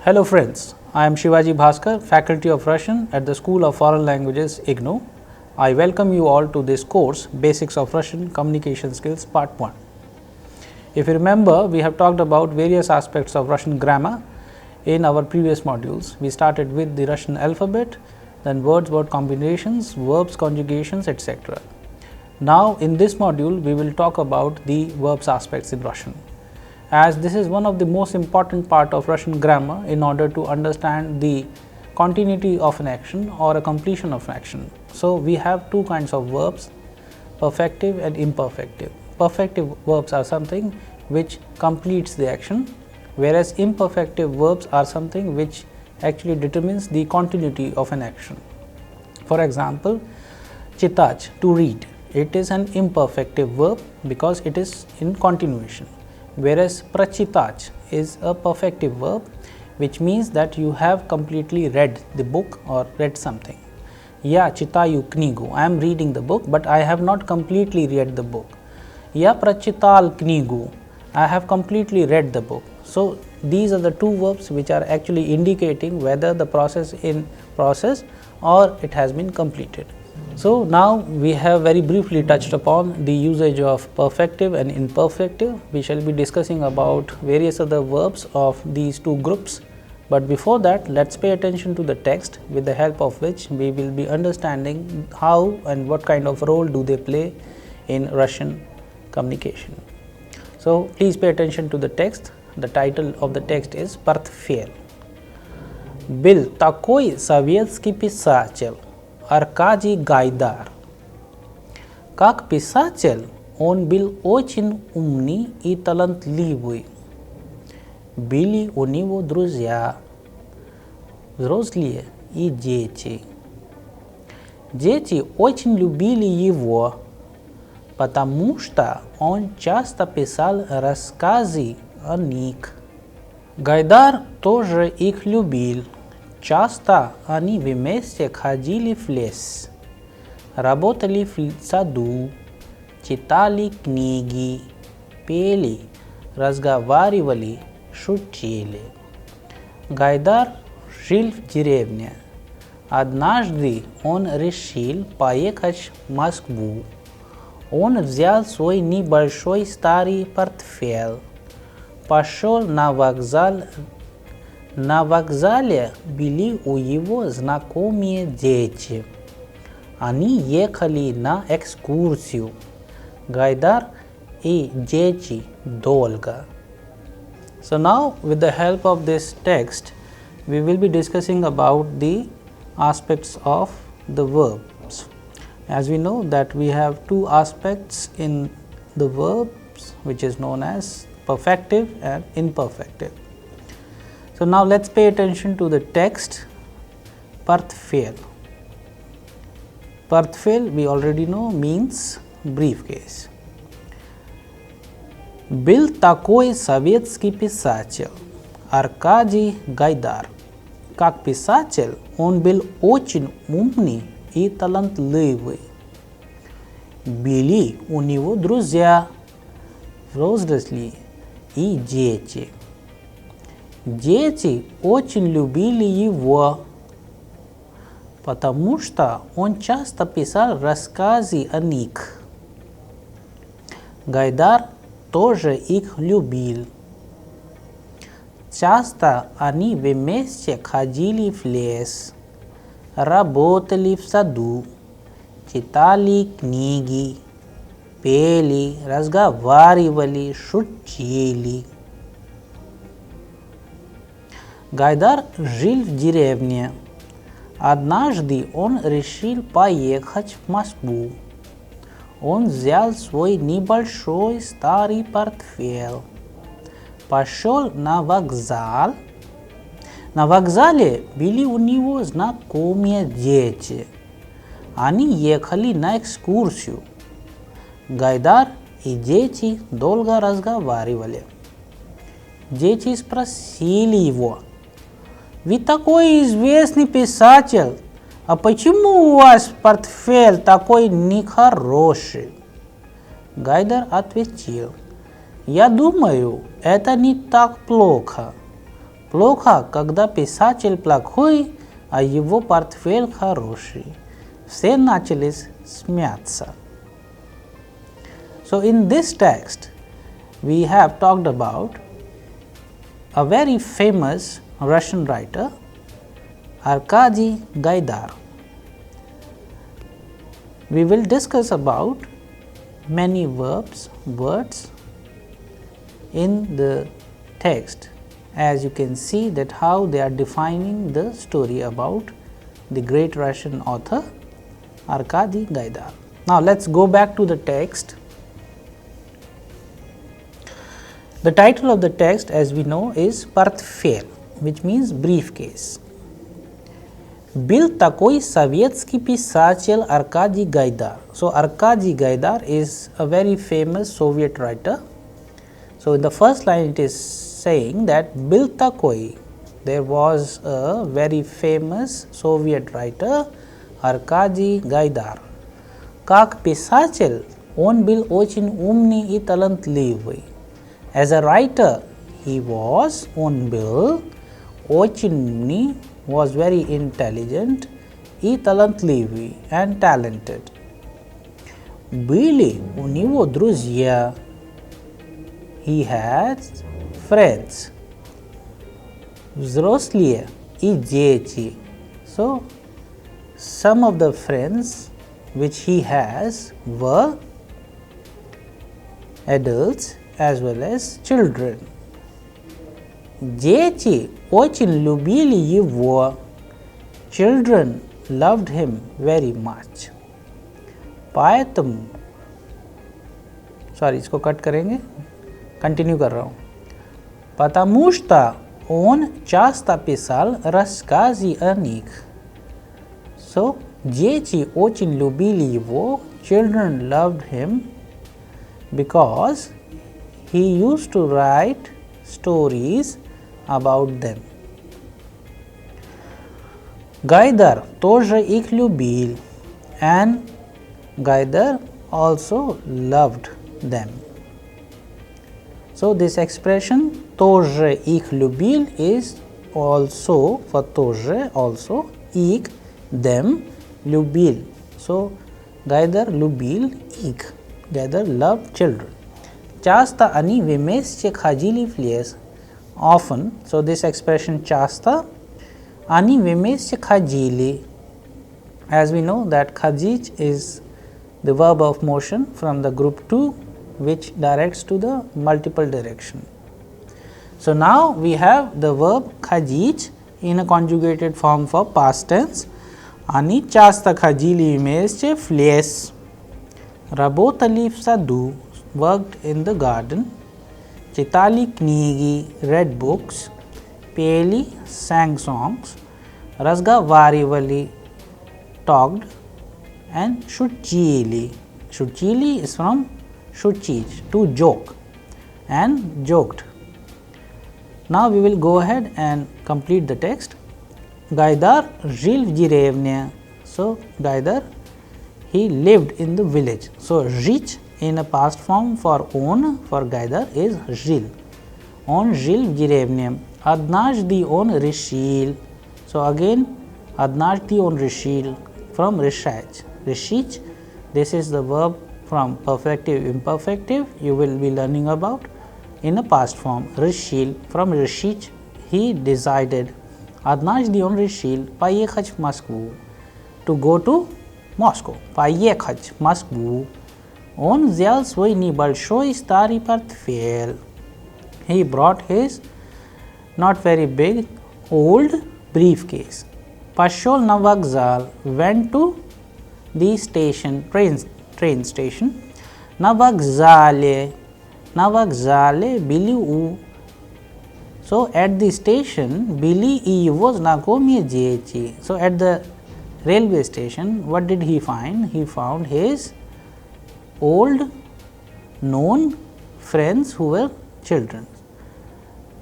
Hello friends, I am Shivaji Bhaskar, Faculty of Russian at the School of Foreign Languages IGNOU. I welcome you all to this course, Basics of Russian Communication Skills Part 1. If you remember, we have talked about various aspects of Russian grammar in our previous modules. We started with the Russian alphabet, then words, word combinations, verbs, conjugations, etc. Now in this module, we will talk about the verbs aspects in Russian, as this is one of the most important part of Russian grammar in order to understand the continuity of an action or a completion of an action. So we have two kinds of verbs, perfective and imperfective. Perfective verbs are something which completes the action, whereas imperfective verbs are something which actually determines the continuity of an action. For example, chitach, to read, it is an imperfective verb because it is in continuation, whereas prachitach is a perfective verb, which means that you have completely read the book or read something. Ya chitayu knigu, I am reading the book, but I have not completely read the book. Ya prachital knigu, I have completely read the book. So these are the two verbs which are actually indicating whether the process in process or it has been completed. So now we have very briefly touched upon the usage of perfective and imperfective. We shall be discussing about various other verbs of these two groups. But before that, let's pay attention to the text, with the help of which we will be understanding how and what kind of role do they play in Russian communication. So please pay attention to the text. The title of the text is Perfective. Был такой советский писатель Аркадий Гайдар. Как писатель он был очень умный и талантливый. Были у него друзья, взрослые и дети. Дети очень любили его, потому что он часто писал рассказы о них. Гайдар тоже их любил. Часто они вместе ходили в лес, работали в саду, читали книги, пели, разговаривали, шутили. Гайдар жил в деревне. Однажды он решил поехать в Москву. Он взял свой небольшой старый портфель, пошел на вокзал. На вокзале были у его знакомые дети. Они ехали на экскурсию. Гайдар и дети долго. So now, with the help of this text, we will be discussing about the aspects of the verbs. As we know that we have two aspects in the verbs, which is known as perfective and imperfective. So now let's pay attention to the text. Portfolio. Portfolio, we already know, means briefcase. Был такой советский писатель Аркадий Гайдар. Как писатель он был очень умный и талантливый. Были у него друзья, взрослые и дети. Дети очень любили его, потому что он часто писал рассказы о них. Гайдар тоже их любил. Часто они вместе ходили в лес, работали в саду, читали книги, пели, разговаривали, шутили. Гайдар жил в деревне. Однажды он решил поехать в Москву. Он взял свой небольшой старый портфель, пошел на вокзал. На вокзале были у него знакомые дети. Они ехали на экскурсию. Гайдар и дети долго разговаривали. Дети спросили его: «Вы такой известный писатель, а почему у вас портфель такой нехороший?» Гайдар ответил: «Я думаю, это не так плохо. Plocha, когда писатель плохой, а его портфель хороший. Все начали смеяться. So in this text, we have talked about a very famous Russian writer, Arkady Gaidar. We will discuss about many verbs, words in the text, as you can see that how they are defining the story about the great Russian author Arkady Gaidar. Now let's go back to the text. The title of the text, as we know, is Portfel, which means briefcase. Был такой советский писатель Arkady Gaidar. So Arkady Gaidar is a very famous Soviet writer. So in the first line it is saying that был такой, there was a very famous Soviet writer Arkady Gaidar. Как писатель он был очень умный и талантливый. As a writer, он был очень умный, was very intelligent, и талантливый, and talented. Были у него друзья, he had friends. Взрослые и дети. So, some of the friends which he has were adults as well as children. Дети очень любили его. Children loved him very much. Поэтому, इसको cut करेंगे, continue कर रहा हूँ. Потому что он часто писал рассказы о них. So, дети очень любили его. Children loved him because he used to write stories about them. Gaidar тоже их любил, and Gaidar also loved them. So this expression тоже их любил is also for тоже, also их, them, любил. So Gaidar любил их. Gaidar loved children. Часто они вместе ходили в лес. Often, so this expression часто, они вместе ходили. As we know that ходить is the verb of motion from the group 2, which directs to the multiple direction. So now we have the verb ходить in a conjugated form for past tense. Они часто ходили вместе в лес. Работали в саду, worked in the garden. Читали книги, read books. Пели, sang songs. Разговаривали, talked. And шутили. Шутили is from шутить, to joke, and joked. Now we will go ahead and complete the text. Gaidar жил в деревне. So Gaidar, he lived in the village. So жить in a past form for он, for Gaidar is жил. Он жил в деревне. Однажды он решил. So again, однажды он решил from решать. Решить, this is the verb from perfective imperfective you will be learning about in a past form. Решил, from решить, he decided. Однажды он решил поехать в Москву. To go to Moscow. Поехать в Москву. Он взял свой небольшой старый портфель. He brought his not very big old briefcase. Пошел на вокзал. Went to the station, train station. На вокзале были у. So at the station были и его знакомые дети. So at the railway station, what did he find? He found his old known friends who were children.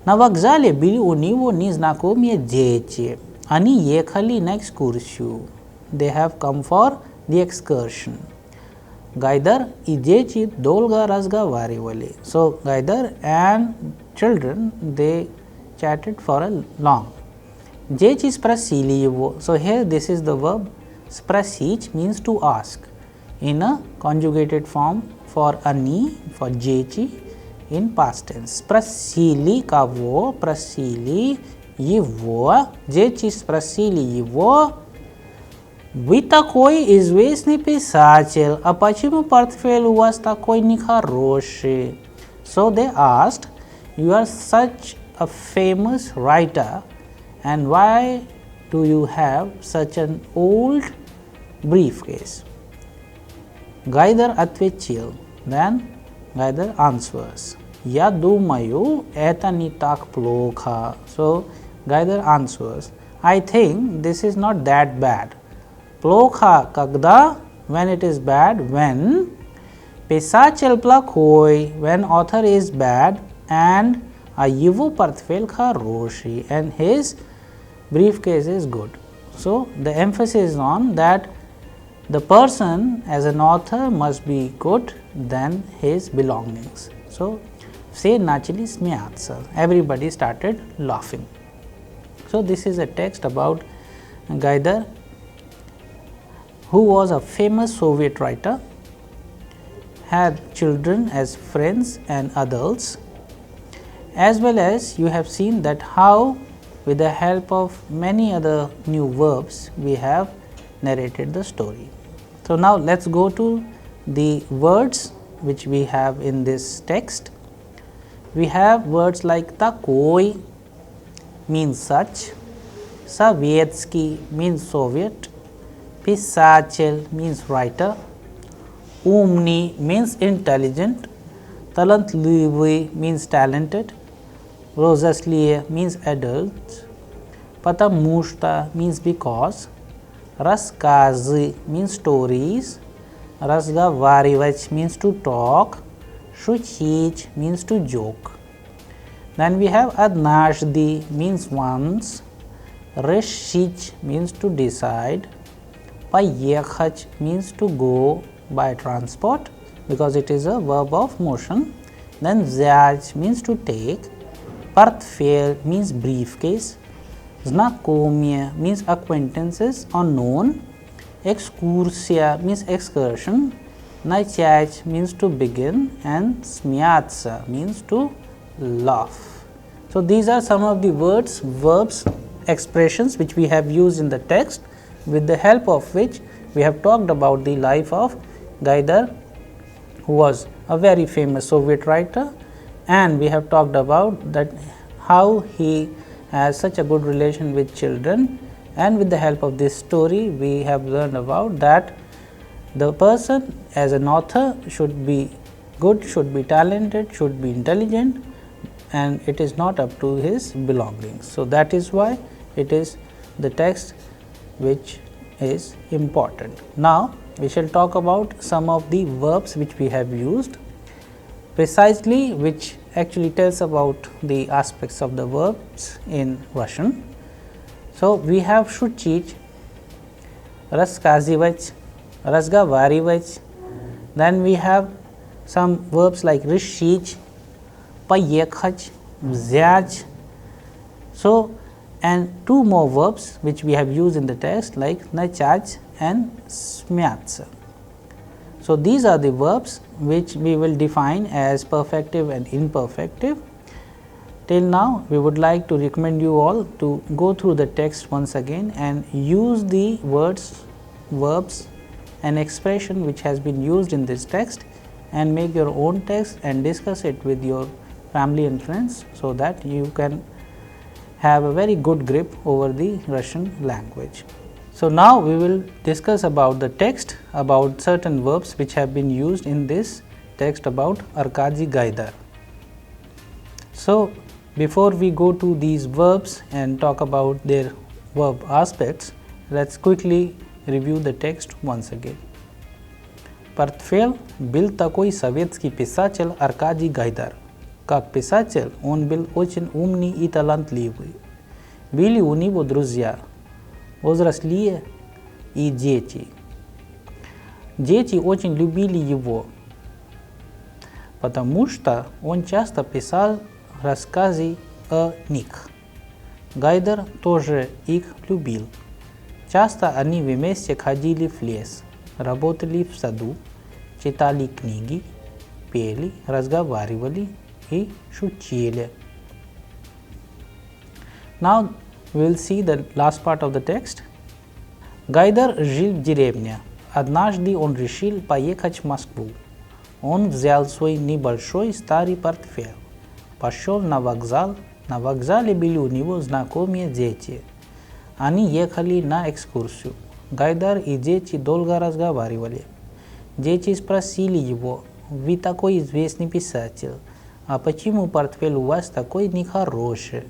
На вокзале были у него незнакомые дети. Они ехали на экскурсию. They have come for the excursion. Gaidar и дети долго разговаривали. So Gaidar and children, they chatted for a long. Дети спросили его. So here this is the verb спросить means to ask in a conjugated form for они, for дети in past tense. Спросили кого? Спросили его. Дети спросили его. Вы такой известный писатель, а почему портфель у вас такой нехороший? So they asked, you are such a famous writer, and why do you have such an old briefcase? Гайдер ответил, then Гайдер answers, я думаю, это не так плохо. So Гайдер answers, I think this is not that bad. Плохо когда? When it is bad, when писатель плохой, when author is bad, and а его портфель хороший, and his briefcase is good. So the emphasis is on that the person as an author must be good than his belongings. So все начали смеяться. Everybody started laughing. So this is a text about Гайдар, who was a famous Soviet writer, had children as friends and adults, as well as you have seen that how with the help of many other new verbs we have narrated the story. So now let us go to the words which we have in this text. We have words like takoi means such, Sovietsky means Soviet, Pisachel means writer, Umni means intelligent, Talantlivi means talented, Rozasliye means adult, Patamushta means because, Raskazi means stories, Rasgavarivach means to talk, Shuchich means to joke. Then we have Adnashdi means once, Reshich means to decide, Payekhach means to go by transport because it is a verb of motion. Then Zyaj means to take, Portfel means briefcase, Znakomie means acquaintances or known, Excursia means excursion, Nachach means to begin, and Smyatsa means to laugh. So these are some of the words, verbs, expressions which we have used in the text, with the help of which we have talked about the life of Gaidar, who was a very famous Soviet writer, and we have talked about that how he has such a good relation with children, and with the help of this story we have learned about that the person as an author should be good, should be talented, should be intelligent, and it is not up to his belongings. So that is why it is the text which is important. Now we shall talk about some of the verbs which we have used precisely, which actually tells about the aspects of the verbs in Russian. So we have shuchich, raskazivach, rasgavarivach. Then we have some verbs like rishich, payekhach, vzyaj. So and two more verbs which we have used in the text like nachach and smyatsa. So these are the verbs which we will define as perfective and imperfective. Till now we would like to recommend you all to go through the text once again and use the words, verbs and expression which has been used in this text, and make your own text and discuss it with your family and friends, so that you can have a very good grip over the Russian language. So now we will discuss about the text, about certain verbs which have been used in this text about Arkady Gaidar. So before we go to these verbs and talk about their verb aspects, let's quickly review the text once again. Портфель был такой советский писатель Аркадий Гайдар. Как писатель он был очень умный и талантливый. Были у него друзья, взрослые и дети. Дети очень любили его, потому что он часто писал рассказы них. Гайдер тоже их любил. Часто они вместе ходили в лес, работали в саду, читали книги, пели, разговаривали и шутили. Now we will see the last part of the text. Гайдер жил в деревне. Однажды он решил поехать в Москву. Он взял свой небольшой старый портфель, пошел на вокзал. На вокзале были у него знакомые дети. Они ехали на экскурсию. Гайдар и дети долго разговаривали. Дети спросили его: «Вы такой известный писатель, а почему портфель у вас такой нехороший?»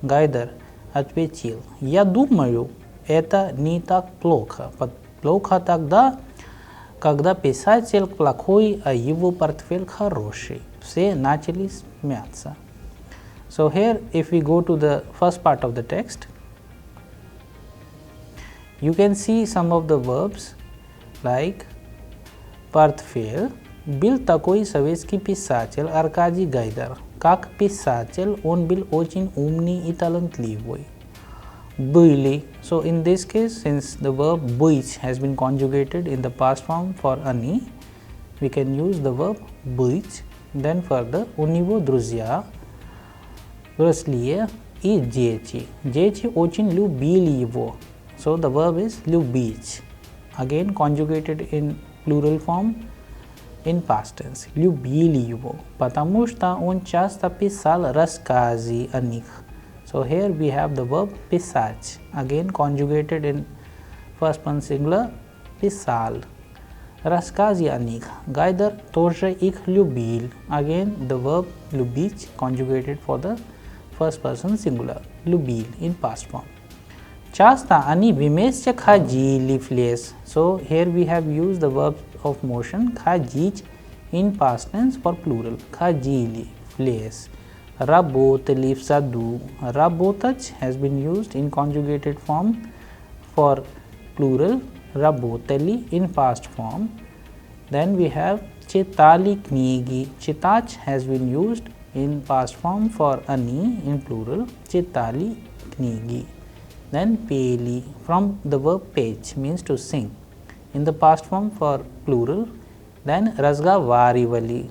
Гайдар ответил: «Я думаю, это не так плохо. Плохо тогда, когда писатель плохой, а его портфель хороший». Все начали смеяться. So here, if we go to the first part of the text, you can see some of the verbs like портфель. Был такой советский писатель Аркадий Гайдар. Как писатель он был очень умный и талантливый. Были. So in this case, since the verb быть has been conjugated in the past form for они, we can use the verb быть. Then further, у него друзья, взрослые и дети. Дети очень любили его. So the verb is любить. Again conjugated in plural form in past tense. Любили его, потому что он часто писал рассказы о них. So here we have the verb писать. Again conjugated in first person singular, писал. Рассказы о них. Гайдар тоже их любил. Again the verb любить conjugated for the first person singular, любил in past form. Часто они вместе ходили в лес. So here we have used the verb of motion ходить in past tense for plural. Ходили в лес. Работали в саду. Работать has been used in conjugated form for plural. Работали in past form. Then we have читали книги. Читать has been used in past form for они in plural. Читали книги. Then пели from the verb петь means to sing in the past form for plural. Then разговаривали.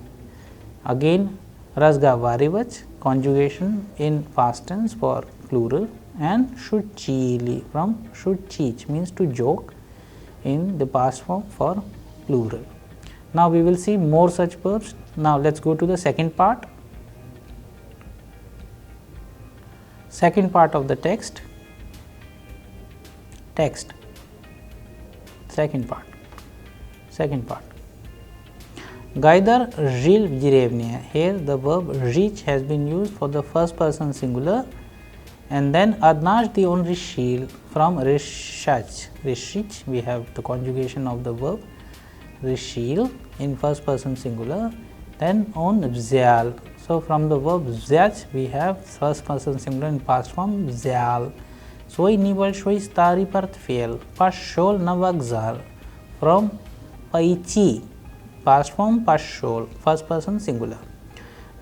Again разговаривать conjugation in past tense for plural. And шутили from шутить means to joke in the past form for plural. Now we will see more such verbs. Now let's go to the second part. Second part of the text. Second part. Гайдар жил в деревне. Here the verb жить has been used for the first person singular. And then однажды он решил from решать. Решить, we have the conjugation of the verb решил in first person singular. Then он взял. So from the verb взять we have first person singular in past form взял. Свой небольшой старый портфель, пошел на вокзал. From пойти, past form пошел, first person singular.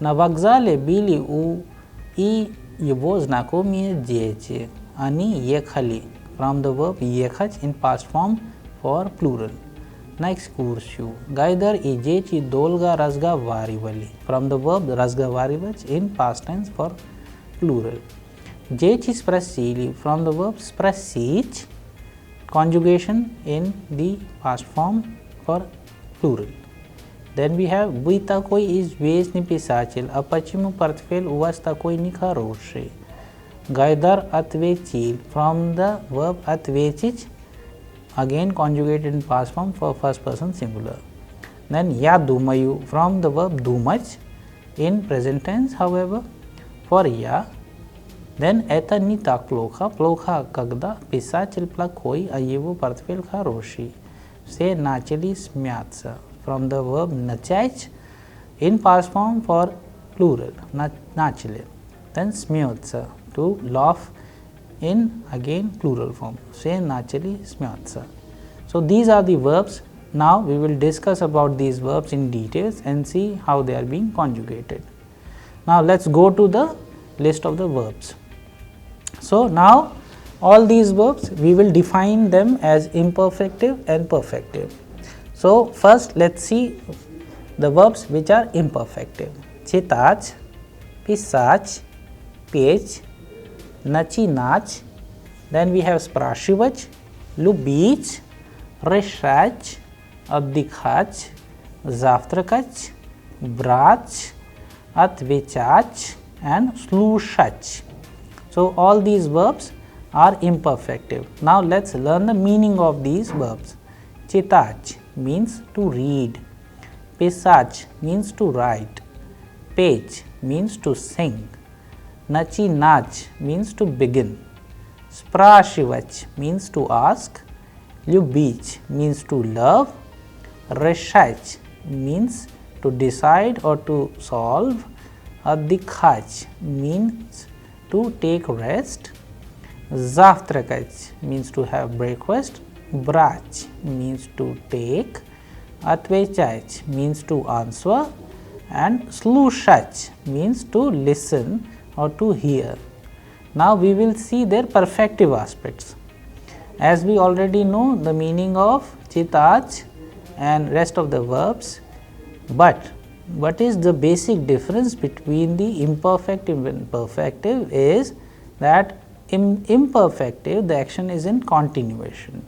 На вокзале были и его знакомые дети. Они ехали. From the verb ехать in past form for plural. На экскурсию. Гайдар и дети долго разговаривали. From the verb разговаривать in past tense for plural. Дети спросили. From the verb спросить, conjugation in the past form for plural. Then we have вы такой известный писатель, а почему портфель у вас такой нехороший? Гайдар ответил. From the verb ответить, again conjugated in past form for first person singular. Then я думаю. From the verb думать in present tense, however, for я. Then это не так плохо. Плохо, когда писатель плохой, а его портфель хороший. Все начали смеяться. From the verb начать in past form for plural. Начали. Then смеются. To laugh in again plural form. Все начали смеяться. So these are the verbs. Now we will discuss about these verbs in details and see how they are being conjugated. Now let's go to the list of the verbs. So, now all these verbs we will define them as imperfective and perfective. So, first let us see the verbs which are imperfective. Читать, писать, петь, начинать. Then we have спрашивать, любить, решать, отдыхать, завтракать, брать, отвечать and слушать. So, all these verbs are imperfective. Now, let us learn the meaning of these verbs. Читать means to read, писать means to write, петь means to sing, начинать means to begin, спрашивать means to ask, любить means to love, решать means to decide or to solve, отдыхать means to take rest, завтракать means to have breakfast, брать means to take, отвечать means to answer and слушать means to listen or to hear. Now, we will see their perfective aspects. As we already know the meaning of читать and rest of the verbs, but what is the basic difference between the imperfective and perfective is that in imperfective the action is in continuation.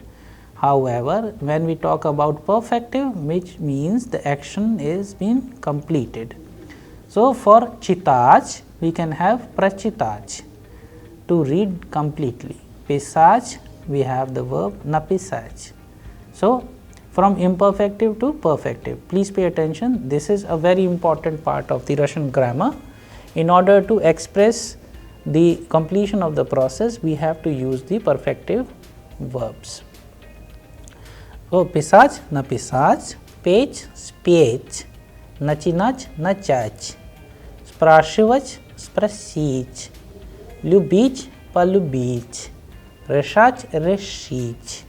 However, when we talk about perfective, which means the action is been completed. So, for читать we can have прочитать, to read completely. Писать we have the verb написать. So, from imperfective to perfective, please pay attention, this is a very important part of the Russian grammar. In order to express the completion of the process, we have to use the perfective verbs. So, писать написать, петь спеть, начинать начать, спрашивать спросить, любить полюбить, решать решить,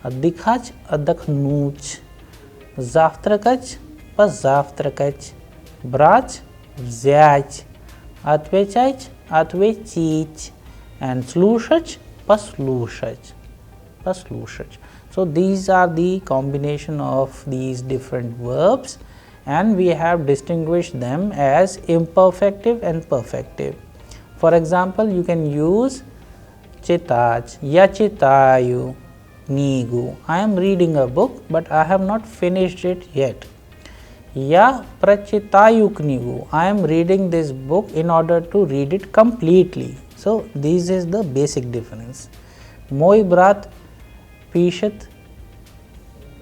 отдыхать отдохнуть, завтракать позавтракать, брать взять, отвечать ответить and слушать послушать, послушать. So, these are the combination of these different verbs and we have distinguished them as imperfective and perfective. For example, you can use читать, я читаю книгу, I am reading a book but I have not finished it yet. Я прочитаю книгу, I am reading this book in order to read it completely. So, this is the basic difference. Мой брат пишет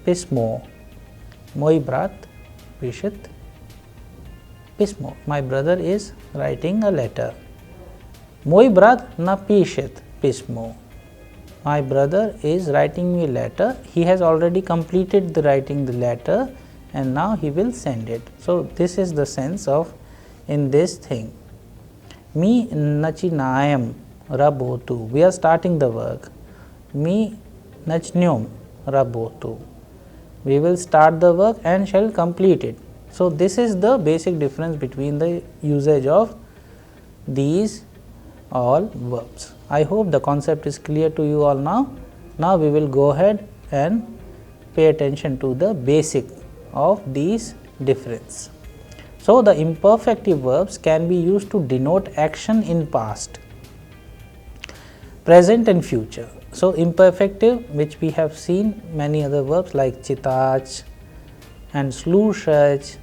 письмо, мой брат пишет письмо, my brother is writing a letter. Мой брат напишет письмо, my brother is writing me a letter, he has already completed the writing the letter and now he will send it. So, this is the sense of in this thing. Мы начинаем работу, we are starting the work. Мы начнем работу, we will start the work and shall complete it. So, this is the basic difference between the usage of these all verbs. I hope the concept is clear to you all now. Now, we will go ahead and pay attention to the basic of these difference. So, the imperfective verbs can be used to denote action in past, present and future. So, imperfective, which we have seen many other verbs like читать and слушать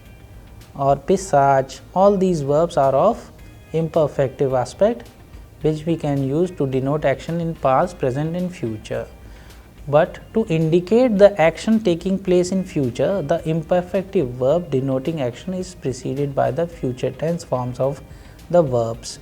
or писать, all these verbs are of imperfective aspect which we can use to denote action in past, present and future. But to indicate the action taking place in future, the imperfective verb denoting action is preceded by the future tense forms of the verbs,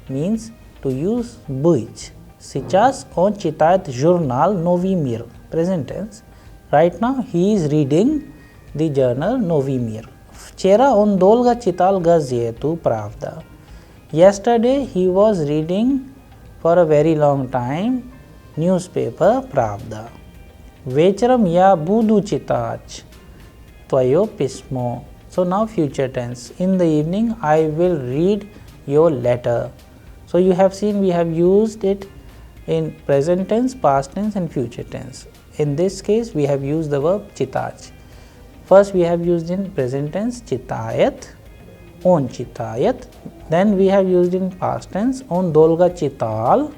means to use быть. Сейчас он читает журнал «Новый мир», present tense. Right now he is reading the journal «Новый мир». Вчера он долго читал газету «Правда». Yesterday he was reading for a very long time newspaper «Правда». Вечером я буду читать твое письмо. So now future tense. In the evening I will read your letter. So, you have seen we have used it in present tense, past tense and future tense. In this case, we have used the verb chitach. First, we have used in present tense chitayat, on chitayat. Then we have used in past tense on dolga chital.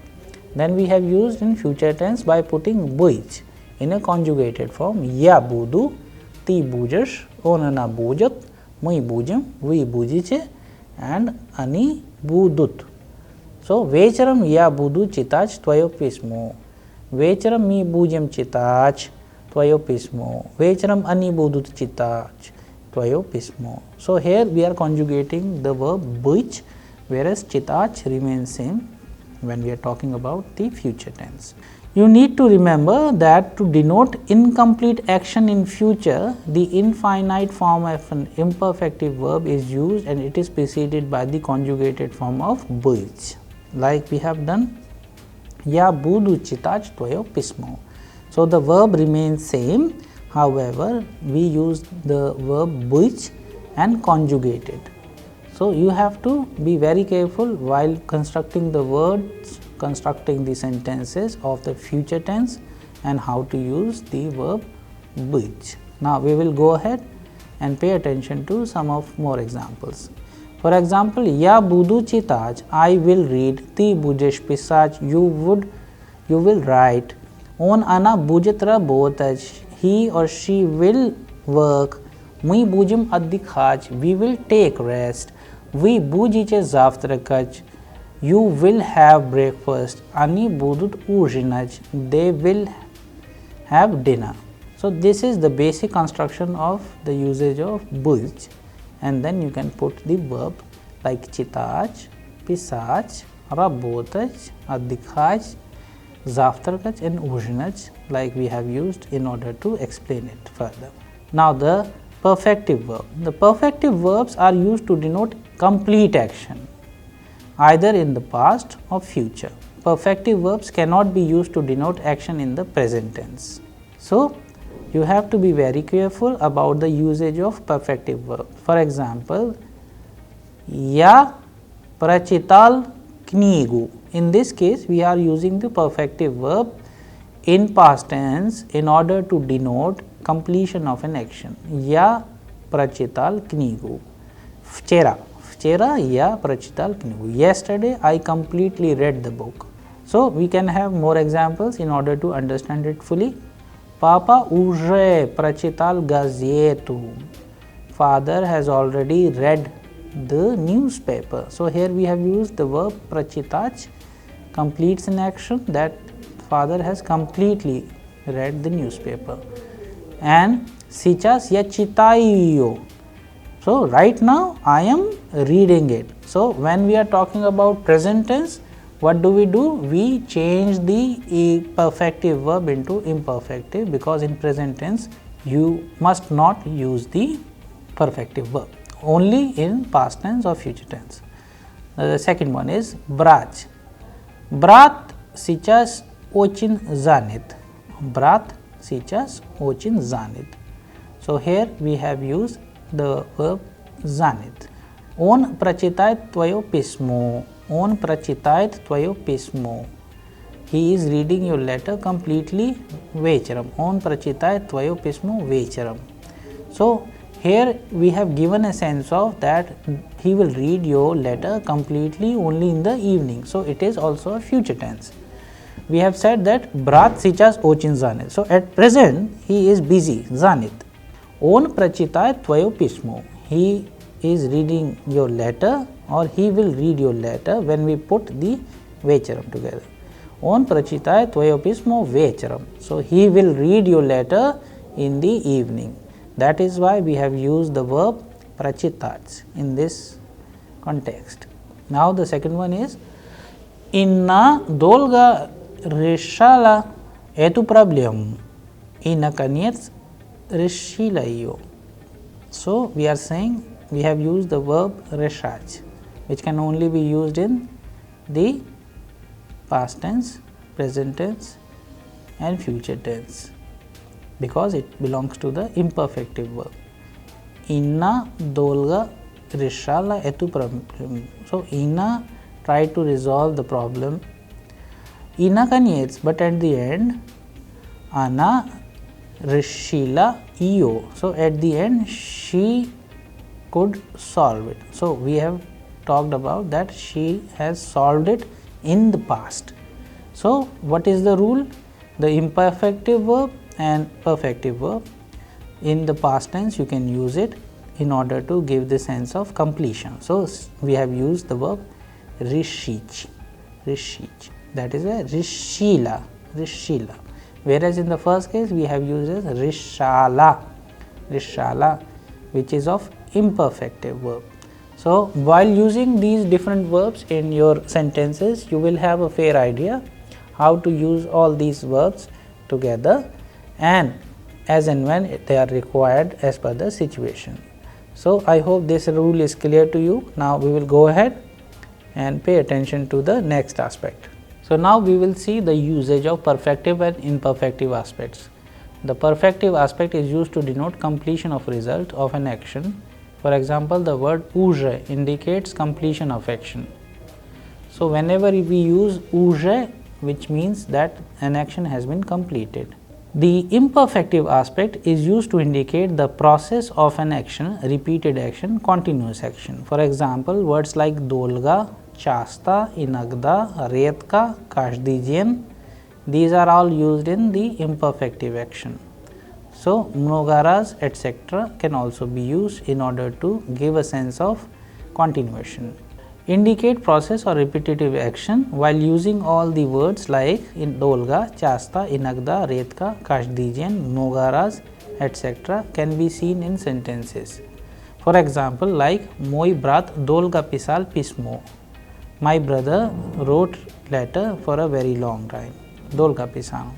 Then we have used in future tense by putting buj in a conjugated form, ya budu, ti bujash, onana bujat, mui bujam, vi bujiche and ani budut. So, vecharam ya budu chitach tvayo pismo, vecharam mi bujam chitach tvayo pismo, vecharam ani budut chitach tvayo pismo. So, here we are conjugating the verb buj, whereas chitach remains same when we are talking about the future tense. You need to remember that to denote incomplete action in future, the infinite form of an imperfective verb is used and it is preceded by the conjugated form of buj, like we have done ya budu chitach tvayo pismo. So, the verb remains same, however, we use the verb buj and conjugate it. So, you have to be very careful while constructing the words, constructing the sentences of the future tense and how to use the verb buj. Now, we will go ahead and pay attention to some of more examples. For example, ya budu chitach, I will read, ti bujesh pisach, you will write, on ana bujatra botach, he or she will work, mui bujum addikhach, we will take rest, we bujiche zavtrakach, you will have breakfast, ani budut ujinach, they will have dinner. So, this is the basic construction of the usage of buj, and then you can put the verb like chitach, pisach, rabotach, addikhach, zavtrakach and ujinach, like we have used in order to explain it further. Now, the perfective verb. The perfective verbs are used to denote complete action, either in the past or future. Perfective verbs cannot be used to denote action in the present tense. So, you have to be very careful about the usage of perfective verb. For example, ya prachital knigu. In this case, we are using the perfective verb in past tense in order to denote completion of an action. Ya prachital knigu. Vchera ya prachital knigu. Yesterday I completely read the book. So, we can have more examples in order to understand it fully. Papa уже прочитал газету. Father has already read the newspaper. So, here we have used the verb prachitach, completes an action, that father has completely read the newspaper. And сейчас я читаю. So, right now I am reading it. So, when we are talking about present tense, what do? We change the perfective verb into imperfective, because in present tense you must not use the perfective verb, only in past tense or future tense. The second one is brach. Brat сейчас очень занят. Brat сейчас очень занят. So, here we have used the verb занят. Он прочитает твое письмо. Он прочитает твое письмо. He is reading your letter completely вечером. Он прочитает твое письмо вечером. So, here we have given a sense of that he will read your letter completely only in the evening. So, it is also a future tense. We have said that брат сейчас очень занят. So, at present he is busy, занят. Он прочитает твое письмо. He is reading your letter, or he will read your letter when we put the вечером together. Он прочитает твое письмо вечером. So, he will read your letter in the evening. That is why we have used the verb прочитать in this context. Now, the second one is Инна долго решала эту проблему и наконец решила ее. So, we are saying we have used the verb решать, which can only be used in the past tense, present tense and future tense, because it belongs to the imperfective verb. Inna dolga решала эту проблему. So, Inna try to resolve the problem. Ina kaniets, but at the end, Ana Rishila Io. So, at the end, she could solve it. So, we have talked about that she has solved it in the past. So, what is the rule? The imperfective verb and perfective verb. In the past tense, you can use it in order to give the sense of completion. So, we have used the verb rishich, rishich, that is a rishila, rishila. Whereas in the first case, we have used as rishala, rishala, which is of imperfective verb. So, while using these different verbs in your sentences, you will have a fair idea how to use all these verbs together and as and when they are required as per the situation. So, I hope this rule is clear to you. Now, we will go ahead and pay attention to the next aspect. So, now we will see the usage of perfective and imperfective aspects. The perfective aspect is used to denote completion of result of an action. For example, the word уже indicates completion of action. So, whenever we use уже, which means that an action has been completed. The imperfective aspect is used to indicate the process of an action, repeated action, continuous action. For example, words like dolga, chasta, inagda, retka, kashdijian, these are all used in the imperfective action. So, mnogaras etc. can also be used in order to give a sense of continuation. Indicate process or repetitive action while using all the words like in dolga, chasta, inagda, retka, kashdijian, mnogaras etc. can be seen in sentences. For example, like moi brat dolga pisal pismo. My brother wrote letter for a very long time. Dolga pisal.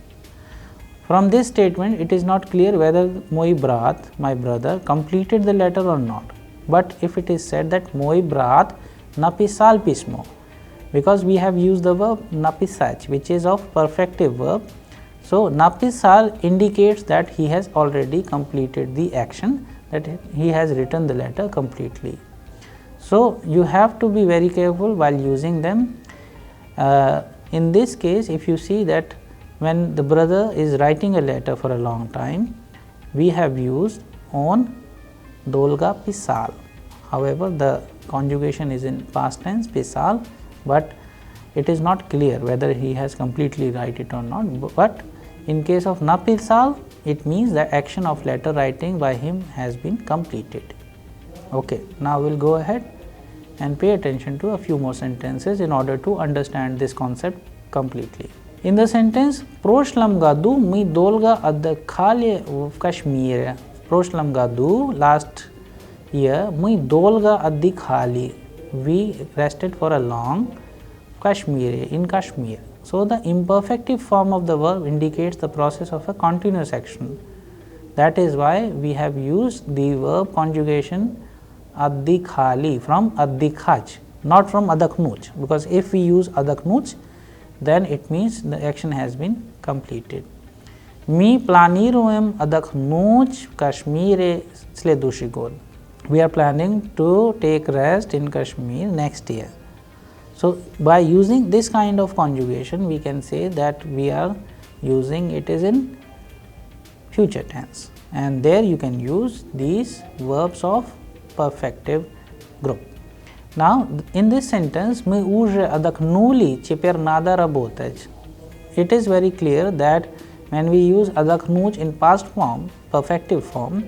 From this statement, it is not clear whether moi brat, my brother, completed the letter or not. But if it is said that moi brat napisal pismo, because we have used the verb napisach, which is of perfective verb. So, napisal indicates that he has already completed the action, that he has written the letter completely. So, you have to be very careful while using them. In this case, if you see that when the brother is writing a letter for a long time, we have used on dolga pisal. However, the conjugation is in past tense pisal, but it is not clear whether he has completely write it or not. But in case of napisal, it means the action of letter writing by him has been completed. Okay, now we will go ahead and pay attention to a few more sentences in order to understand this concept completely. In the sentence, Proshlam gadu mi dolga adda khale Kashmir. Proshlam gadu, last year, mi dolga addi khali. We rested for a long Kashmir, in Kashmir. So, the imperfective form of the verb indicates the process of a continuous action. That is why we have used the verb conjugation addi khali from addi khaj, not from adaknuch, because if we use adaknuch, then it means the action has been completed. Mi planiruem adaknuch Kashmir sledushigol. We are planning to take rest in Kashmir next year. So, by using this kind of conjugation, we can say that we are using it is in future tense, and there you can use these verbs of perfective group. Now, in this sentence, me уже отдохнули, теперь надо работать. It is very clear that when we use отдохнуть in past form, perfective form,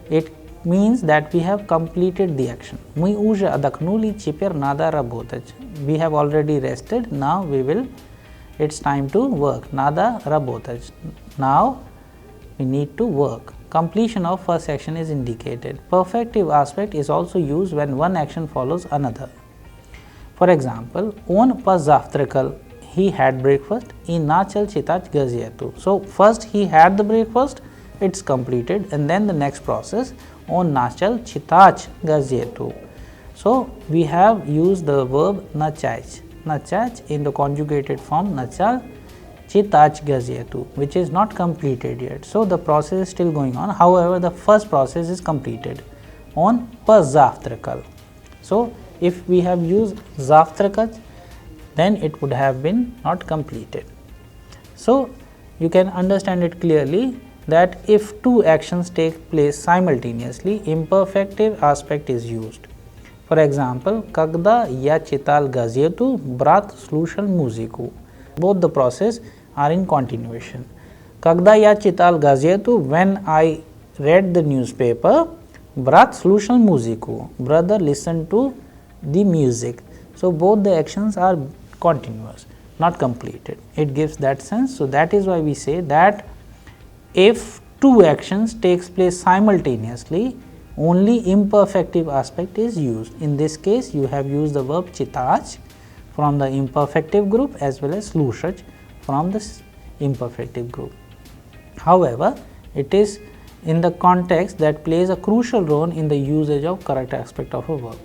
it means that we have completed the action. Мы уже отдохнули, теперь надо работать. We have already rested, now we will, it's time to work. Надо работать. Now, we need to work. Completion of first action is indicated. Perfective aspect is also used when one action follows another. For example, on позавтракал, he had breakfast, и начал читать газету. So, first he had the breakfast, it's completed, and then the next process, on начал читать газету. So, we have used the verb начать. Начать in the conjugated form начал читать газету, which is not completed yet. So, the process is still going on. However, the first process is completed. On позавтракал. So, if we have used завтракать, then it would have been not completed. So, you can understand it clearly that if two actions take place simultaneously, imperfective aspect is used. For example, Kagda ya chital gazietu brat slushal muziku. Both the process are in continuation. Kagda ya chital gazietu, when I read the newspaper, brat slushal muziku, brother listened to the music. So, both the actions are continuous, not completed. It gives that sense. So, that is why we say that if two actions takes place simultaneously, only imperfective aspect is used. In this case, you have used the verb chitach from the imperfective group as well as slushach from the imperfective group. However, it is in the context that plays a crucial role in the usage of correct aspect of a verb.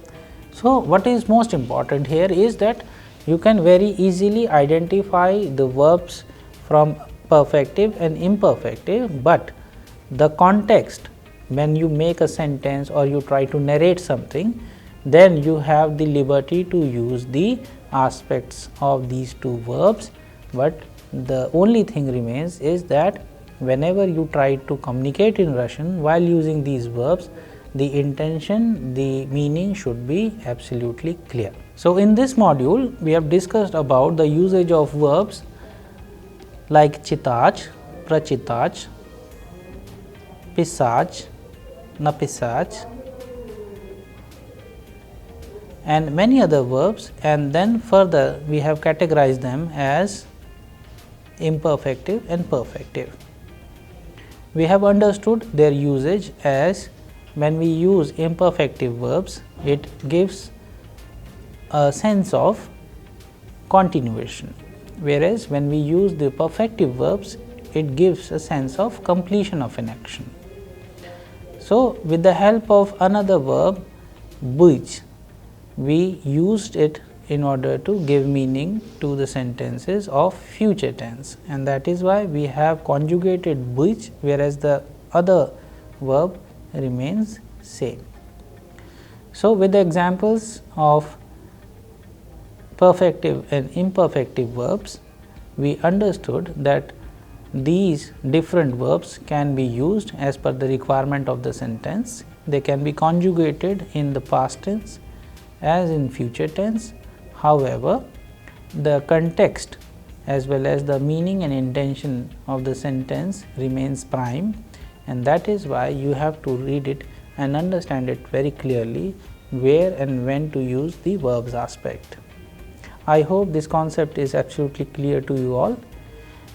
So, what is most important here is that you can very easily identify the verbs from perfective and imperfective, but the context when you make a sentence or you try to narrate something, then you have the liberty to use the aspects of these two verbs, but the only thing remains is that whenever you try to communicate in Russian while using these verbs, the intention, the meaning should be absolutely clear. So, in this module, we have discussed about the usage of verbs like chitach, prachitach, pisach, napisach, and many other verbs, and then further we have categorized them as imperfective and perfective. We have understood their usage as when we use imperfective verbs, it gives a sense of continuation, whereas when we use the perfective verbs, it gives a sense of completion of an action. So, with the help of another verb, być, we used it in order to give meaning to the sentences of future tense, and that is why we have conjugated być, whereas the other verb remains same. So, with the examples of perfective and imperfective verbs, we understood that these different verbs can be used as per the requirement of the sentence. They can be conjugated in the past tense as in future tense. However, the context as well as the meaning and intention of the sentence remains prime, and that is why you have to read it and understand it very clearly where and when to use the verbs aspect. I hope this concept is absolutely clear to you all.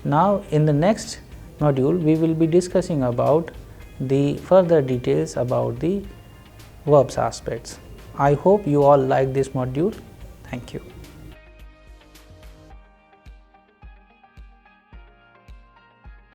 Now, in the next module, we will be discussing about the further details about the verbs aspects. I hope you all like this module. Thank you.